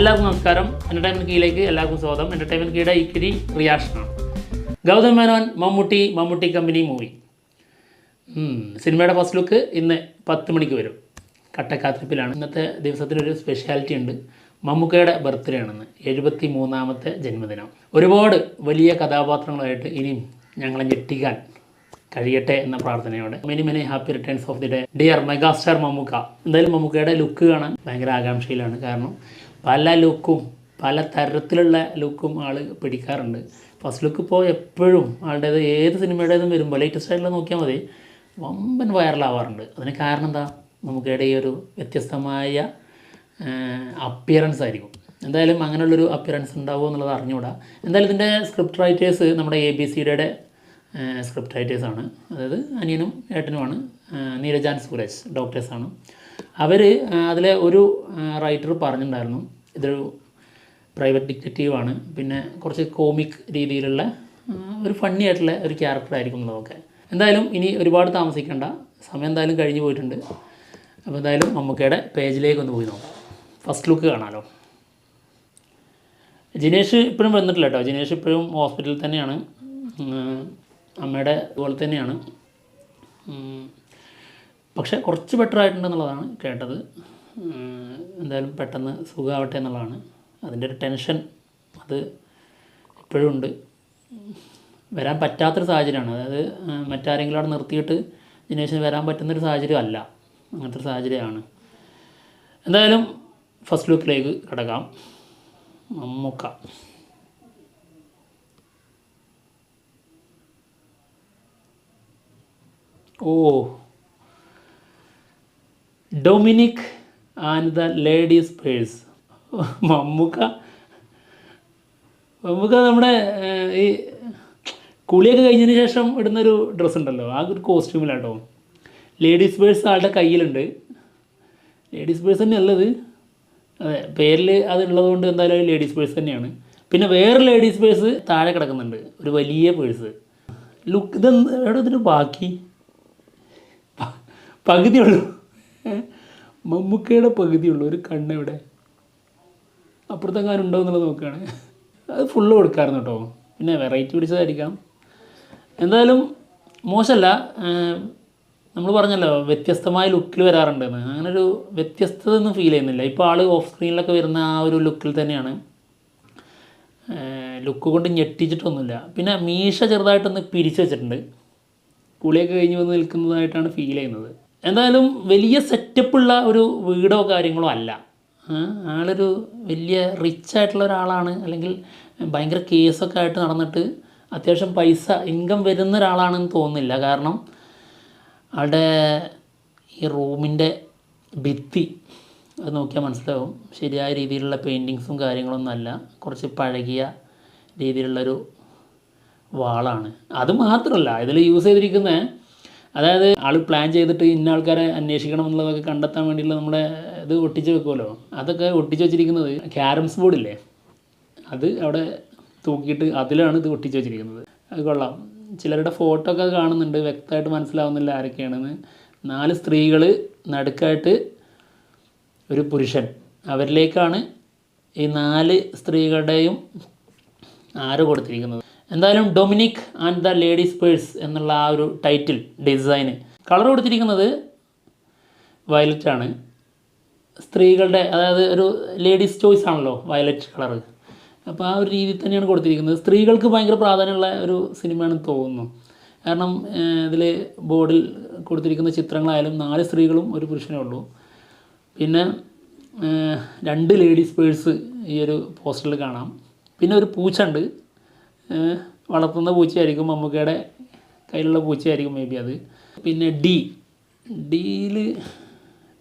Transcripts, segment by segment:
എല്ലാവർക്കും നമസ്കാരം. എൻ്റർടൈൻമെൻറ്റ് കീയിലേക്ക് എല്ലാവർക്കും സ്വാഗതം. എൻ്റർടൈൻമെൻറ്റ് കീയുടെ ഇക്കിരി റിയാക്ഷനാണ്. Gautham Menon Mammootty company movie. സിനിമയുടെ ഫസ്റ്റ് ലുക്ക് ഇന്ന് 10 മണിക്ക് വരും. കട്ടക്കാത്തിരിപ്പിലാണ്. ഇന്നത്തെ ദിവസത്തിലൊരു സ്പെഷ്യാലിറ്റി ഉണ്ട്. മമ്മൂക്കയുടെ ബർത്ത്ഡേ ആണെന്ന്, 73ാമത്തെ ജന്മദിനം. ഒരുപാട് വലിയ കഥാപാത്രങ്ങളായിട്ട് ഇനിയും ഞങ്ങളെ ഞെട്ടിക്കാൻ കഴിയട്ടെ എന്ന പ്രാർത്ഥനയോടെ many happy returns of the day dear megastar Mammookka. എന്തായാലും മമ്മൂക്കയുടെ ലുക്ക് കാണാൻ ഭയങ്കര ആകാംക്ഷയിലാണ്. കാരണം പല ലുക്കും, പല തരത്തിലുള്ള ലുക്കും ആൾ പിടിക്കാറുണ്ട്. ഫസ്റ്റ് ലുക്ക് ഇപ്പോൾ എപ്പോഴും ആളുടേത് ഏത് സിനിമയുടേതും വരുമ്പോൾ ലേറ്റസ്റ്റ് ആയിട്ടുള്ള നോക്കിയാൽ മതി, വമ്പൻ വൈറലാവാറുണ്ട്. അതിന് കാരണം എന്താ? മമ്മൂക്കയുടെ ഈ ഒരു വ്യത്യസ്തമായ അപ്പിയറൻസ് ആയിരിക്കും. എന്തായാലും അങ്ങനെയുള്ളൊരു അപ്പിയറൻസ് ഉണ്ടാവുമോ എന്നുള്ളത് അറിഞ്ഞുകൂടാ. എന്തായാലും ഇതിൻ്റെ സ്ക്രിപ്റ്റ് റൈറ്റേഴ്സ് നമ്മുടെ ABCDയുടെ സ്ക്രിപ്റ്റ് റൈറ്റേഴ്സാണ്. അതായത് അനിയനും ഏട്ടനുമാണ്. നീരജ് ആൻഡ് സൂരജ് ഡോക്ടേഴ്സാണ് അവർ. അതിലെ ഒരു റൈറ്റർ പറഞ്ഞിട്ടുണ്ടായിരുന്നു, ഇതൊരു പ്രൈവറ്റ് ഡിറ്റക്റ്റീവാണ്, പിന്നെ കുറച്ച് കോമിക് രീതിയിലുള്ള ഒരു ഫണ്ണി ആയിട്ടുള്ള ഒരു ക്യാരക്ടറായിരിക്കും എന്നുള്ളതൊക്കെ. എന്തായാലും ഇനി ഒരുപാട് താമസിക്കേണ്ട, സമയം എന്തായാലും കഴിഞ്ഞു പോയിട്ടുണ്ട്. അപ്പോൾ എന്തായാലും മമ്മൂക്കയുടെ പേജിലേക്ക് ഒന്ന് പോയി നോക്കാം. ഫസ്റ്റ് ലുക്ക് കാണാമല്ലോ. ജിനേഷ് ഇപ്പോഴും വന്നിട്ടില്ല കേട്ടോ. ജിനേഷ് ഇപ്പോഴും ഹോസ്പിറ്റലിൽ തന്നെയാണ്. അമ്മയുടെ പോലെ തന്നെയാണ്. പക്ഷേ കുറച്ച് ബെറ്റർ ആയിട്ടുണ്ടെന്നുള്ളതാണ് കേട്ടത്. എന്തായാലും പെട്ടെന്ന് സുഖമാവട്ടെ എന്നുള്ളതാണ്. അതിൻ്റെ ഒരു ടെൻഷൻ അത് ഇപ്പോഴും ഉണ്ട്. വരാൻ പറ്റാത്തൊരു സാഹചര്യമാണ്. അതായത് മറ്റാരെങ്കിലും അവിടെ നിർത്തിയിട്ട് ജിനേഷിന് വരാൻ പറ്റുന്നൊരു സാഹചര്യം അല്ല, അങ്ങനത്തെ ഒരു സാഹചര്യമാണ്. എന്തായാലും ഫസ്റ്റ് ലുക്കിലേക്ക് കിടക്കാം. Mammukka. Oh, Dominic and the ladies purse. Mammukka നമ്മുടെ ഈ കുളിയൊക്കെ കഴിഞ്ഞതിന് ശേഷം ഇടുന്നൊരു ഡ്രസ്സ് ഉണ്ടല്ലോ, ആ ഒരു കോസ്റ്റ്യൂമിലാട്ടോ. ലേഡീസ് പേഴ്സ് ആളുടെ കയ്യിലുണ്ട്. ലേഡീസ് പേഴ്സ് തന്നെ ഉള്ളത്. അതെ, പേരിൽ അതുള്ളത് കൊണ്ട് എന്തായാലും ലേഡീസ് പേഴ്സ് തന്നെയാണ്. പിന്നെ വേറെ ലേഡീസ് പേഴ്സ് താഴെ കിടക്കുന്നുണ്ട്, ഒരു വലിയ പേഴ്സ്. ലുക്ക് ഇതെന്ത് എവിടെ ഇതിന് ബാക്കി പകുതിയുള്ളൂ. മമ്മൂക്കയുടെ പകുതിയുള്ളൂ. ഒരു കണ്ണെവിടെ, അപ്പുറത്തെങ്ങാനും ഉണ്ടോ എന്നുള്ളത് നോക്കുകയാണ്. അത് ഫുള്ള് കൊടുക്കാമായിരുന്നു കേട്ടോ. പിന്നെ വെറൈറ്റി പിടിച്ചതായിരിക്കാം. എന്തായാലും മോശമല്ല. നമ്മൾ പറഞ്ഞല്ലോ വ്യത്യസ്തമായ ലുക്കിൽ വരാറുണ്ടെന്ന്. അങ്ങനൊരു വ്യത്യസ്തത ഒന്നും ഫീൽ ചെയ്യുന്നില്ല. ഇപ്പോൾ ആൾ ഓഫ് സ്ക്രീനിലൊക്കെ വരുന്ന ആ ഒരു ലുക്കിൽ തന്നെയാണ്. ലുക്ക് കൊണ്ട് ഞെട്ടിച്ചിട്ടൊന്നുമില്ല. പിന്നെ മീശ ചെറുതായിട്ടൊന്ന് പിരിച്ചു വെച്ചിട്ടുണ്ട്. കുളിയൊക്കെ കഴിഞ്ഞ് വന്ന് നിൽക്കുന്നതായിട്ടാണ് ഫീൽ ചെയ്യുന്നത്. എന്തായാലും വലിയ സെറ്റപ്പുള്ള ഒരു വീടോ കാര്യങ്ങളോ അല്ല. ആളൊരു വലിയ റിച്ച് ആയിട്ടുള്ള ഒരാളാണ്, അല്ലെങ്കിൽ ഭയങ്കര കേസൊക്കെ ആയിട്ട് നടന്നിട്ട് അത്യാവശ്യം പൈസ ഇൻകം വരുന്ന ഒരാളാണെന്ന് തോന്നുന്നില്ല. കാരണം ആളുടെ ഈ റൂമിൻ്റെ ഭിത്തി അത് നോക്കിയാൽ മനസ്സിലാവും, ശരിയായ രീതിയിലുള്ള പെയിൻറ്റിങ്സും കാര്യങ്ങളൊന്നും അല്ല. കുറച്ച് പഴകിയ രീതിയിലുള്ളൊരു വാളാണ്. അത് മാത്രമല്ല ഇതിൽ യൂസ് ചെയ്തിരിക്കുന്ന, അതായത് ആൾ പ്ലാൻ ചെയ്തിട്ട് ഇന്ന ആൾക്കാരെ അന്വേഷിക്കണം എന്നുള്ളതൊക്കെ കണ്ടെത്താൻ വേണ്ടിയുള്ള നമ്മുടെ ഇത് ഒട്ടിച്ച് വെക്കുമല്ലോ, അതൊക്കെ ഒട്ടിച്ച് വെച്ചിരിക്കുന്നത് ക്യാരംസ് ബോർഡില്ലേ, അത് അവിടെ തൂക്കിയിട്ട് അതിലാണ് ഇത് ഒട്ടിച്ച് വെച്ചിരിക്കുന്നത്. അത് കൊള്ളാം. ചിലരുടെ ഫോട്ടോ ഒക്കെ കാണുന്നുണ്ട്, വ്യക്തമായിട്ട് മനസ്സിലാവുന്നില്ല ആരൊക്കെയാണെന്ന്. 4 സ്ത്രീകൾ, നടുക്കായിട്ട് ഒരു പുരുഷൻ. അവരിലേക്കാണ് ഈ 4 സ്ത്രീകളുടെയും ആരോ കൊടുത്തിരിക്കുന്നത്. എന്തായാലും Dominic and the ladies purse എന്നുള്ള ആ ഒരു ടൈറ്റിൽ ഡിസൈന്, കളർ കൊടുത്തിരിക്കുന്നത് വയലറ്റാണ്. സ്ത്രീകളുടെ, അതായത് ഒരു ലേഡീസ് ചോയ്സ് ആണല്ലോ വയലറ്റ് കളറ്. അപ്പോൾ ആ ഒരു രീതിയിൽ തന്നെയാണ് കൊടുത്തിരിക്കുന്നത്. സ്ത്രീകൾക്ക് ഭയങ്കര പ്രാധാന്യമുള്ള ഒരു സിനിമയാണെന്ന് തോന്നുന്നു. കാരണം ഇതിൽ ബോർഡിൽ കൊടുത്തിരിക്കുന്ന ചിത്രങ്ങളായാലും 4 സ്ത്രീകളും ഒരു പുരുഷനേ ഉള്ളൂ. പിന്നെ 2 ലേഡീസ് പേഴ്സ് ഈ ഒരു പോസ്റ്ററിൽ കാണാം. പിന്നെ ഒരു പൂച്ച ഉണ്ട്, വളർത്തുന്ന പൂച്ചയായിരിക്കും, മമ്മൂക്കയുടെ കയ്യിലുള്ള പൂച്ചയായിരിക്കും മേ ബി അത്. പിന്നെ ഡിയിൽ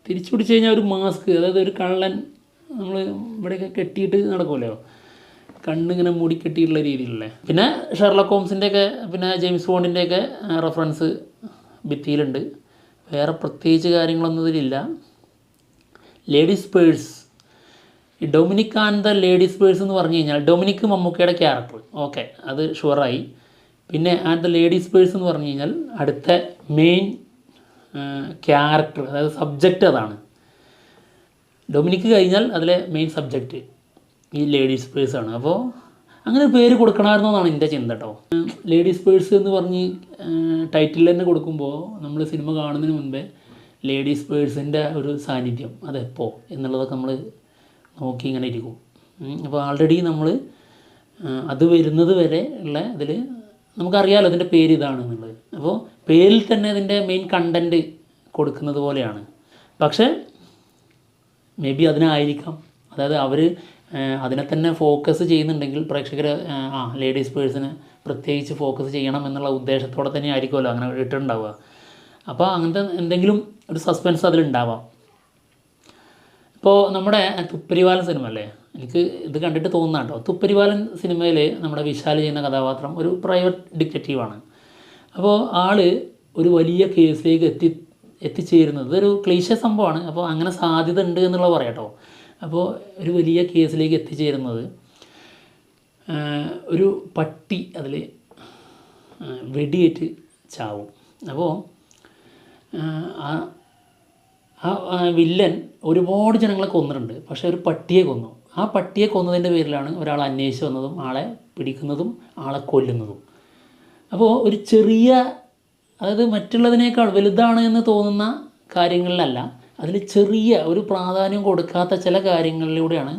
തിരിച്ചു പിടിച്ച് കഴിഞ്ഞാൽ ഒരു മാസ്ക്, അതായത് ഒരു കള്ളൻ നമ്മൾ ഇവിടെയൊക്കെ കെട്ടിയിട്ട് നടക്കുമല്ലോ, കണ്ണിങ്ങനെ മൂടി കെട്ടിയിട്ടുള്ള രീതിയിലുള്ള. പിന്നെ ഷെർലക് ഹോംസിൻ്റെയൊക്കെ പിന്നെ ജെയിംസ് ബോണ്ടിൻ്റെയൊക്കെ റെഫറൻസ് ഭിത്തിയിലുണ്ട്. വേറെ പ്രത്യേകിച്ച് കാര്യങ്ങളൊന്നും ഇതിലില്ല. ലേഡീസ് പേഴ്സ്, ഈ Dominic and the ladies purse എന്ന് പറഞ്ഞു കഴിഞ്ഞാൽ ഡൊമിനിക് മമ്മൂക്കയുടെ ക്യാരക്ടർ, ഓക്കെ, അത് ഷുവറായി. പിന്നെ ആൻഡ് ദ ലേഡീസ് പേഴ്സ് എന്ന് പറഞ്ഞു കഴിഞ്ഞാൽ അടുത്ത മെയിൻ ക്യാരക്ടർ, അതായത് സബ്ജക്റ്റ് അതാണ്. ഡൊമിനിക്ക് കഴിഞ്ഞാൽ അതിലെ മെയിൻ സബ്ജക്റ്റ് ഈ ലേഡീസ് പേഴ്സാണ്. അപ്പോൾ അങ്ങനെ പേര് കൊടുക്കണമായിരുന്നോ എന്നാണ് എൻ്റെ ചിന്ത കേട്ടോ. ലേഡീസ് പേഴ്സ് എന്ന് പറഞ്ഞ് ടൈറ്റിൽ തന്നെ കൊടുക്കുമ്പോൾ നമ്മൾ സിനിമ കാണുന്നതിന് മുൻപേ ലേഡീസ് പേഴ്സിൻ്റെ ഒരു സാന്നിധ്യം അതെപ്പോൾ എന്നുള്ളതൊക്കെ നമ്മൾ നോക്കി ഇങ്ങനെ ഇരിക്കും. അപ്പോൾ ആൾറെഡി നമ്മൾ അത് വരുന്നത് വരെ ഉള്ള ഇതിൽ നമുക്കറിയാമല്ലോ അതിൻ്റെ പേര് ഇതാണ് എന്നുള്ളത്. അപ്പോൾ പേരിൽ തന്നെ അതിൻ്റെ മെയിൻ കണ്ടൻറ്റ് കൊടുക്കുന്നത് പോലെയാണ്. പക്ഷേ മേ ബി അതിനായിരിക്കാം, അതായത് അവർ അതിനെ തന്നെ ഫോക്കസ് ചെയ്യുന്നുണ്ടെങ്കിൽ പ്രേക്ഷകർ ലേഡീസ് പേഴ്സിന് പ്രത്യേകിച്ച് ഫോക്കസ് ചെയ്യണം എന്നുള്ള ഉദ്ദേശത്തോടെ തന്നെ ആയിരിക്കുമല്ലോ അങ്ങനെ ഇട്ടിട്ടുണ്ടാവുക. അപ്പോൾ അങ്ങനത്തെ എന്തെങ്കിലും ഒരു സസ്പെൻസ് അതിലുണ്ടാവാം. ഇപ്പോൾ നമ്മുടെ തുപ്പരിവാലൻ സിനിമ അല്ലേ, എനിക്ക് ഇത് കണ്ടിട്ട് തോന്നുന്ന കേട്ടോ. തുപ്പരിവാലൻ സിനിമയിൽ നമ്മുടെ വിശാൽ ചെയ്യുന്ന കഥാപാത്രം ഒരു പ്രൈവറ്റ് ഡിറ്റക്റ്റീവാണ്. അപ്പോൾ ആൾ ഒരു വലിയ കേസിലേക്ക് എത്തിച്ചേരുന്നത് ഒരു ക്ലീശ സംഭവമാണ്. അപ്പോൾ അങ്ങനെ സാധ്യത ഉണ്ട് എന്നുള്ളത് പറയാം കേട്ടോ. അപ്പോൾ ഒരു വലിയ കേസിലേക്ക് എത്തിച്ചേരുന്നത് ഒരു പട്ടി അതിൽ വെടിയേറ്റ് ചാവും. അപ്പോൾ ആ വില്ലൻ ഒരുപാട് ജനങ്ങളെ കൊന്നിട്ടുണ്ട്, പക്ഷേ ഒരു പട്ടിയെ കൊന്നു. ആ പട്ടിയെ കൊന്നതിൻ്റെ പേരിലാണ് ഒരാൾ അന്വേഷിച്ച് വന്നതും ആളെ പിടിക്കുന്നതും ആളെ കൊല്ലുന്നതും. അപ്പോൾ ഒരു ചെറിയ, അതായത് മറ്റുള്ളതിനേക്കാൾ വലുതാണ് എന്ന് തോന്നുന്ന കാര്യങ്ങളിലല്ല, അതിൽ ചെറിയ ഒരു പ്രാധാന്യം കൊടുക്കാത്ത ചില കാര്യങ്ങളിലൂടെയാണ്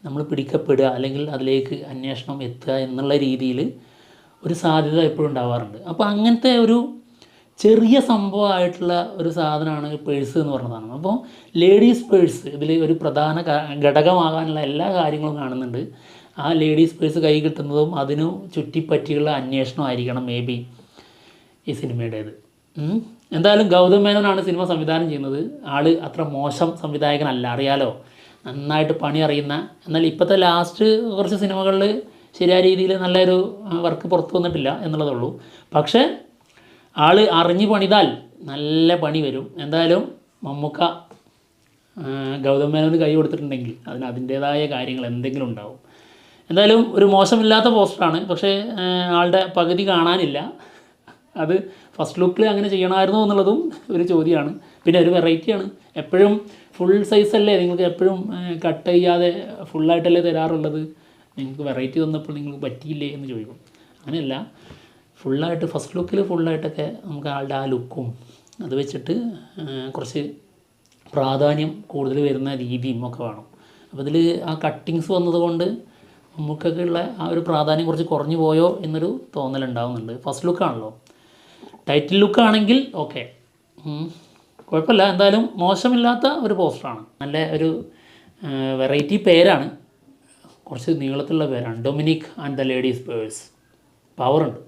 നമ്മൾ പിടിക്കപ്പെടുക, അല്ലെങ്കിൽ അതിലേക്ക് അന്വേഷണം എത്തുക എന്നുള്ള രീതിയിൽ ഒരു സാധ്യത എപ്പോഴും ഉണ്ടാവാറുണ്ട്. അപ്പോൾ അങ്ങനത്തെ ഒരു ചെറിയ സംഭവമായിട്ടുള്ള ഒരു സാധനമാണ് പേഴ്സ് എന്ന് പറഞ്ഞതാണ്. അപ്പോൾ ലേഡീസ് പേഴ്സ് ഇതിൽ ഒരു പ്രധാന ഘടകമാകാനുള്ള എല്ലാ കാര്യങ്ങളും കാണുന്നുണ്ട്. ആ ലേഡീസ് പേഴ്സ് കൈ കിട്ടുന്നതും അതിനു ചുറ്റിപ്പറ്റിയുള്ള അന്വേഷണമായിരിക്കണം മേ ബി ഈ സിനിമയുടേത്. എന്തായാലും ഗൗതം മേനോനാണ് സിനിമ സംവിധാനം ചെയ്യുന്നത്. ആൾ അത്ര മോശം സംവിധായകനല്ല, അറിയാലോ, നന്നായിട്ട് പണി അറിയുന്ന. എന്നാൽ ഇപ്പോഴത്തെ ലാസ്റ്റ് കുറച്ച് സിനിമകളിൽ ശരിയായ രീതിയിൽ നല്ലൊരു വർക്ക് പുറത്തു വന്നിട്ടില്ല എന്നുള്ളതുള്ളൂ. പക്ഷേ ആൾ അറിഞ്ഞ് പണിതാൽ നല്ല പണി വരും. എന്തായാലും മമ്മൂക്ക ഗൗതം മേനോന് കൈ കൊടുത്തിട്ടുണ്ടെങ്കിൽ അതിന് അതിൻ്റേതായ കാര്യങ്ങൾ എന്തെങ്കിലും ഉണ്ടാവും. എന്തായാലും ഒരു മോശമില്ലാത്ത പോസ്റ്ററാണ്, പക്ഷേ ആളുടെ പകുതി കാണാനില്ല. അത് ഫസ്റ്റ് ലുക്കിൽ അങ്ങനെ ചെയ്യണമായിരുന്നോ എന്നുള്ളതും ഒരു ചോദ്യമാണ്. പിന്നെ ഒരു വെറൈറ്റിയാണ്. എപ്പോഴും ഫുൾ സൈസല്ലേ നിങ്ങൾക്ക് എപ്പോഴും കട്ട് ചെയ്യാതെ ഫുള്ളായിട്ടല്ലേ തരാറുള്ളത്, നിങ്ങൾക്ക് വെറൈറ്റി തന്നപ്പോൾ നിങ്ങൾക്ക് പറ്റിയില്ലേ എന്ന് ചോദിക്കും. അങ്ങനെയല്ല, ഫുള്ളായിട്ട് ഫസ്റ്റ് ലുക്കിൽ ഫുള്ളായിട്ടൊക്കെ നമുക്ക് ആളുടെ ആ ലുക്കും അത് വെച്ചിട്ട് കുറച്ച് പ്രാധാന്യം കൂടുതൽ വരുന്ന രീതിയും ഒക്കെ വേണം. അപ്പോൾ ഇതിൽ ആ കട്ടിങ്സ് വന്നതുകൊണ്ട് നമുക്കൊക്കെ ഉള്ള ആ ഒരു പ്രാധാന്യം കുറച്ച് കുറഞ്ഞു പോയോ എന്നൊരു തോന്നലുണ്ടാവുന്നുണ്ട്. ഫസ്റ്റ് ലുക്കാണല്ലോ. ടൈറ്റിൽ ലുക്കാണെങ്കിൽ ഓക്കെ, കുഴപ്പമില്ല. എന്തായാലും മോശമില്ലാത്ത ഒരു പോസ്റ്ററാണ്. നല്ല ഒരു വെറൈറ്റി പേരാണ്, കുറച്ച് നീളത്തിലുള്ള പേരാണ്. Dominic and the ladies purse. പവറുണ്ട്.